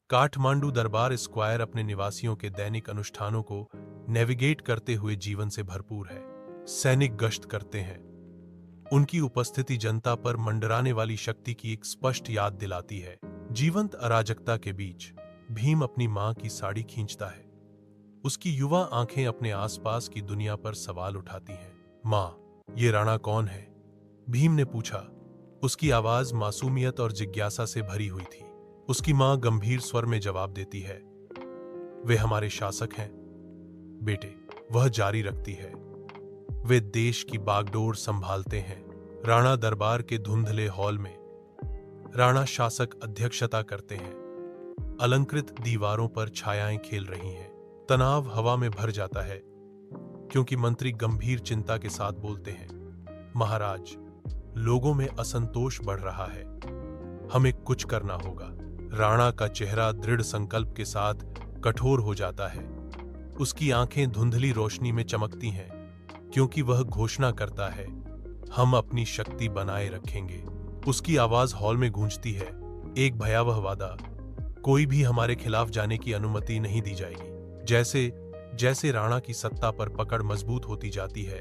काठमांडू दरबार स्क्वायर अपने निवासियों के दैनिक अनुष्ठानों को नेविगेट करते हुए जीवन से भरपूर है। सैनिक गश्त करते हैं। उनकी उपस्थिति जनता पर मंडराने वाली शक्ति की एक स्पष्ट याद दिलाती है। जीवंत अराजकता के बीच भीम अपनी मां की साड़ी खींचता है। उसकी युवा आंखें अपने आसपास की दुनिया पर सवाल उठाती हैं। मां, ये राणा कौन है? भीम ने पूछा। उसकी आवाज मासूमियत और जिज्ञासा से भरी हुई थी। उसकी मां गंभीर स्वर में जवाब देती है, वे हमारे शासक हैं बेटे। वह जारी रखती है, वे देश की बागडोर संभालते हैं। राणा दरबार के धुंधले हॉल में राणा शासक अध्यक्षता करते हैं। अलंकृत दीवारों पर छायाएं खेल रही हैं। तनाव हवा में भर जाता है क्योंकि मंत्री गंभीर चिंता के साथ बोलते हैं, महाराज, लोगों में असंतोष बढ़ रहा है, हमें कुछ करना होगा। राणा का चेहरा दृढ़ संकल्प के साथ कठोर हो जाता है। उसकी आंखें धुंधली रोशनी में चमकती हैं क्योंकि वह घोषणा करता है, हम अपनी शक्ति बनाए रखेंगे। उसकी आवाज हॉल में गूंजती है, एक भयावह वादा, कोई भी हमारे खिलाफ जाने की अनुमति नहीं दी जाएगी। जैसे जैसे राणा की सत्ता पर पकड़ मजबूत होती जाती है,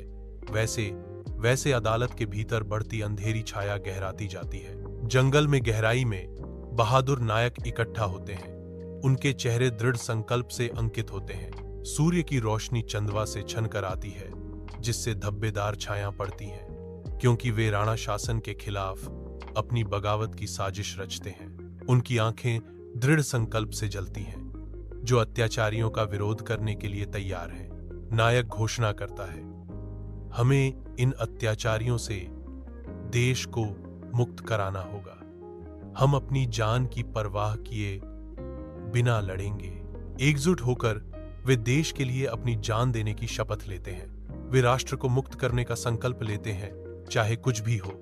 वैसे वैसे अदालत के भीतर बढ़ती अंधेरी छाया गहराती जाती है। जंगल में गहराई में बहादुर नायक इकट्ठा होते हैं। उनके चेहरे दृढ़ संकल्प से अंकित होते हैं। सूर्य की रोशनी चंदवा से छनकर आती है, जिससे धब्बेदार छाया पड़ती हैं, क्योंकि वे राणा शासन के खिलाफ अपनी बगावत की साजिश रचते हैं। उनकी आंखें दृढ़ संकल्प से जलती हैं, जो अत्याचारियों का विरोध करने के लिए तैयार हैं। नायक घोषणा करता है, हमें इन अत्याचारियों से देश को मुक्त कराना होगा। हम अपनी जान की परवाह किए बिना लड़ेंगे। एकजुट होकर वे देश के लिए अपनी जान देने की शपथ लेते हैं। वे राष्ट्र को मुक्त करने का संकल्प लेते हैं, चाहे कुछ भी हो।